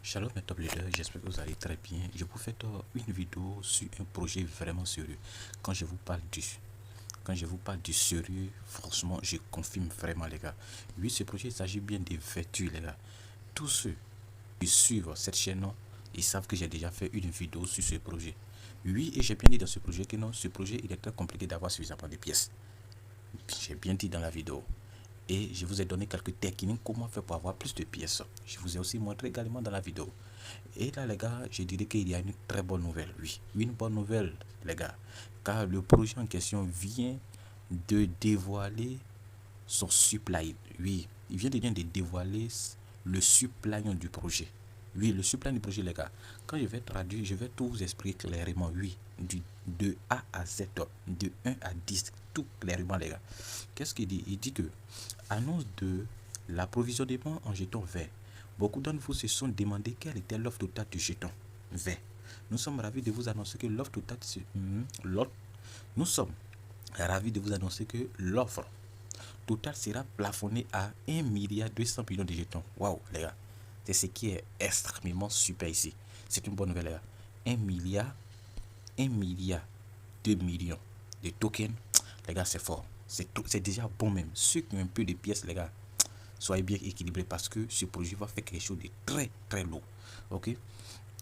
Shalom mes top leaders, j'espère que vous allez très bien. Je vous fais une vidéo sur un projet vraiment sérieux. Quand je vous parle du sérieux, franchement, je confirme vraiment les gars. Oui, ce projet, il s'agit bien des vertus les gars. Tous ceux qui suivent cette chaîne, ils savent que j'ai déjà fait une vidéo sur ce projet. Oui, et j'ai bien dit dans ce projet que non, ce projet, il est très compliqué d'avoir suffisamment de pièces. J'ai bien dit dans la vidéo. Et je vous ai donné quelques techniques comment faire pour avoir plus de pièces. Je vous ai aussi montré également dans la vidéo. Et là les gars, je dirais qu'il y a une très bonne nouvelle. Oui, une bonne nouvelle les gars. Car le projet en question vient de dévoiler son supply. Oui, il vient de bien de dévoiler le supply du projet. Oui, le supply du projet les gars. Quand je vais traduire, je vais tout vous expliquer clairement. Oui, de A à Z, de 1 à 10, tout clairement les gars. Qu'est-ce qu'il dit? Il dit que annonce de l'approvisionnement en jetons verts. Beaucoup d'entre vous se sont demandé quelle était l'offre totale du jeton vert. Nous sommes ravis de vous annoncer que l'offre totale, nous sommes ravis de vous annoncer que l'offre totale sera plafonnée à 1,2 milliard de jetons. Waouh les gars, c'est ce qui est extrêmement super ici. C'est une bonne nouvelle les gars. 1 milliard 2 millions de tokens, les gars, c'est fort. C'est déjà bon même. Ceux qui ont un peu de pièces, les gars, soyez bien équilibrés parce que ce projet va faire quelque chose de très très lourd. Ok?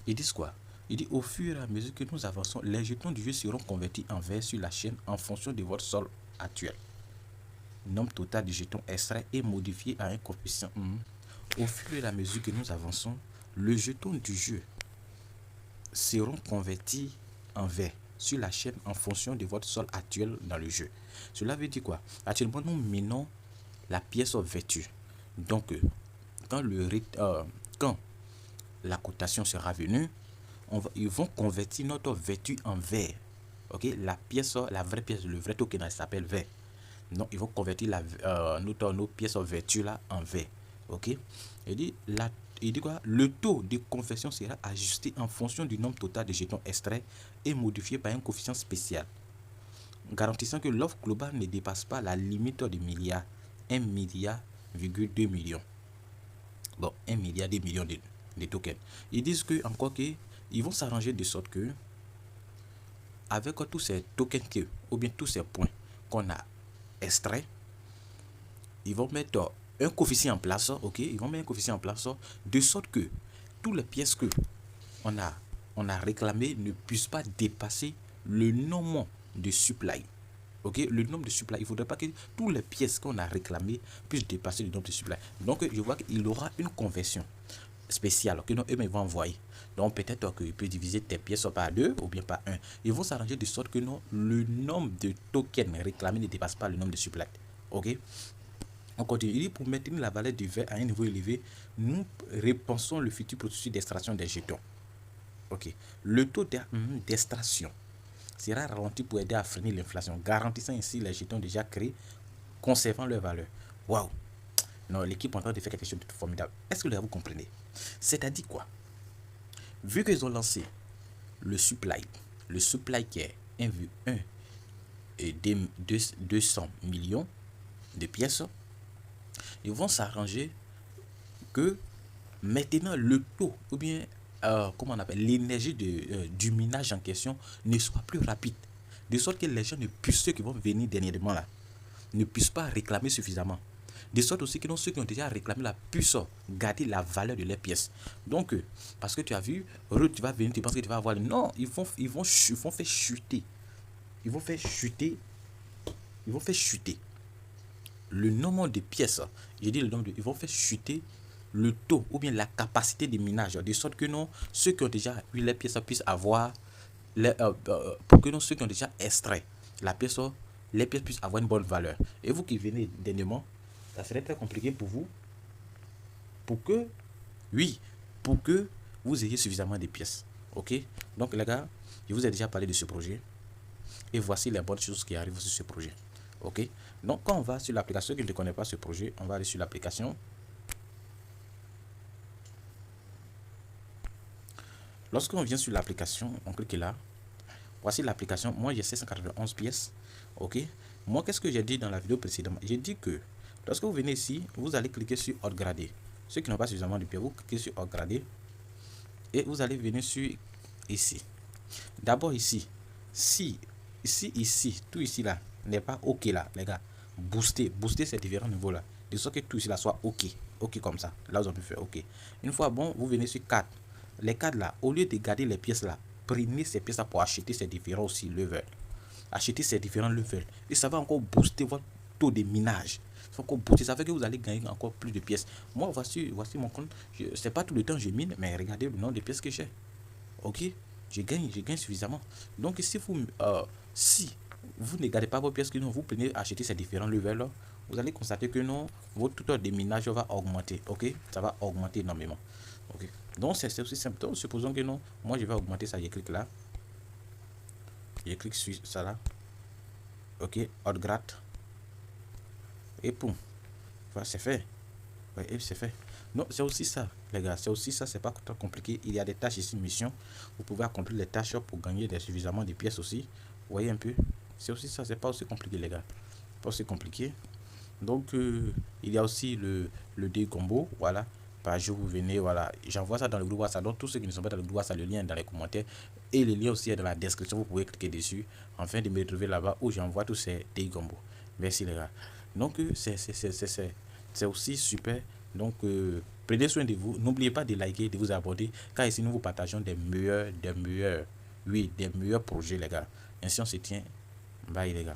Ils disent quoi? Il dit au fur et à mesure que nous avançons, les jetons du jeu seront convertis en verre sur la chaîne en fonction de votre sol actuel. Nombre total de jetons extraits est modifié à un coefficient. Au fur et à mesure que nous avançons, les jetons du jeu seront convertis en verre sur la chaîne en fonction de votre sol actuel dans le jeu. Cela veut dire quoi? Actuellement, nous menons la pièce en vertu. Donc, quand la cotation sera venue, ils vont convertir notre vertu en verre. Ok, la vraie pièce, le vrai token, elle s'appelle verre. Donc, ils vont convertir nos pièces en vertu là en verre. Ok, il dit quoi? Le taux de conversion sera ajusté en fonction du nombre total de jetons extraits et modifié par un coefficient spécial, garantissant que l'offre globale ne dépasse pas la limite de milliard, 1 milliard, 2 millions. Bon, 1 milliard 2 millions de tokens. Ils disent que, encore que, ils vont s'arranger de sorte que, avec tous ces tokens ou bien tous ces points qu'on a extraits, ils vont mettre un coefficient en place, ok? Ils vont mettre un coefficient en place de sorte que toutes les pièces que on a réclamées ne puissent pas dépasser le nombre de supply. Ok, le nombre de supply, il ne faudrait pas que toutes les pièces qu'on a réclamées puissent dépasser le nombre de supply. Donc, je vois qu'il aura une conversion spéciale que eux vont envoyer. Donc, peut-être qu'il peut diviser tes pièces par 2 ou bien par 1. Ils vont s'arranger de sorte que non, le nombre de tokens réclamés ne dépasse pas le nombre de supply. Ok, on continue. Il dit pour maintenir la valeur du verre à un niveau élevé, nous repensons le futur processus d'extraction des jetons. Ok, le taux d'extraction sera ralenti pour aider à freiner l'inflation, garantissant ainsi les jetons déjà créés, conservant leur valeur. Waouh! Non, l'équipe est en train de faire quelque chose de formidable. Est-ce que vous comprenez? C'est-à-dire quoi? Vu qu'ils ont lancé le supply qui est 1 et 200 millions de pièces, ils vont s'arranger que maintenant le taux ou bien comment on appelle l'énergie du minage en question ne soit plus rapide, de sorte que les gens ceux qui vont venir dernièrement là ne puissent pas réclamer suffisamment, de sorte aussi que ceux qui ont déjà réclamé la puissent garder la valeur de leurs pièces. Donc parce que tu as vu, tu vas venir, tu penses que tu vas avoir, non, ils vont faire chuter le nombre de pièces. J'ai dit le nombre ils vont faire chuter le taux ou bien la capacité de minage, de sorte que non, ceux qui ont déjà eu les pièces puissent avoir pour que ceux qui ont déjà extrait la pièce, les pièces puissent avoir une bonne valeur. Et vous qui venez dernièrement, ça serait très compliqué pour vous pour que vous ayez suffisamment de pièces. Ok, donc les gars, je vous ai déjà parlé de ce projet et voici les bonnes choses qui arrivent sur ce projet. Ok, donc quand on va sur l'application, qui ne connaît pas ce projet, on va aller sur l'application. Lorsqu'on vient sur l'application, on clique là. Voici l'application. Moi, j'ai 791 pièces. Ok, moi, qu'est-ce que j'ai dit dans la vidéo précédemment? J'ai dit que lorsque vous venez ici, vous allez cliquer sur upgrader. Ceux qui n'ont pas suffisamment de pièces, vous cliquez sur upgrader. et vous allez venir sur ici. D'abord ici, si ici, tout ici là n'est pas OK là, les gars, booster ces différents niveaux là, de sorte que tout ici là soit OK comme ça. Là vous avez pu faire OK. Une fois bon, vous venez sur 4. Les 4 là, au lieu de garder les pièces là, prenez ces pièces là pour acheter ces différents aussi levels. Acheter ces différents levels et ça va encore booster votre taux de minage. Ça va encore booster, ça fait que vous allez gagner encore plus de pièces. Moi voici mon compte. C'est pas tout le temps je mine, mais regardez le nombre de pièces que j'ai. OK, je gagne suffisamment. Donc si vous ne gardez pas vos pièces que non, vous prenez acheter ces différents levels là, vous allez constater que non, votre taux de minage va augmenter. OK, ça va augmenter énormément. OK, donc c'est aussi simple. Donc, supposons que non, moi je vais augmenter ça, je clique là, je clique sur ça là. OK, hot gratte et poum, voilà, c'est fait. Ouais, et c'est fait. Non, c'est aussi ça, les gars. C'est aussi ça, c'est pas trop compliqué. Il y a des tâches ici, mission. Vous pouvez accomplir les tâches pour gagner suffisamment de pièces aussi. Vous voyez un peu. C'est aussi ça, c'est pas aussi compliqué, les gars. Pas aussi compliqué. Donc, il y a aussi le D-combo. Voilà. Par jour, vous venez, voilà. J'envoie ça dans le groupe WhatsApp. Donc, tous ceux qui ne sont pas dans le groupe WhatsApp, le lien est dans les commentaires. Et le lien aussi est dans la description. Vous pouvez cliquer dessus afin de me retrouver là-bas où j'envoie tous ces D-combo. Merci, les gars. Donc, c'est aussi super. Donc, prenez soin de vous. N'oubliez pas de liker, de vous abonner. Car ici, nous vous partageons des meilleurs projets, les gars. Ainsi, on se tient. Bye, les gars.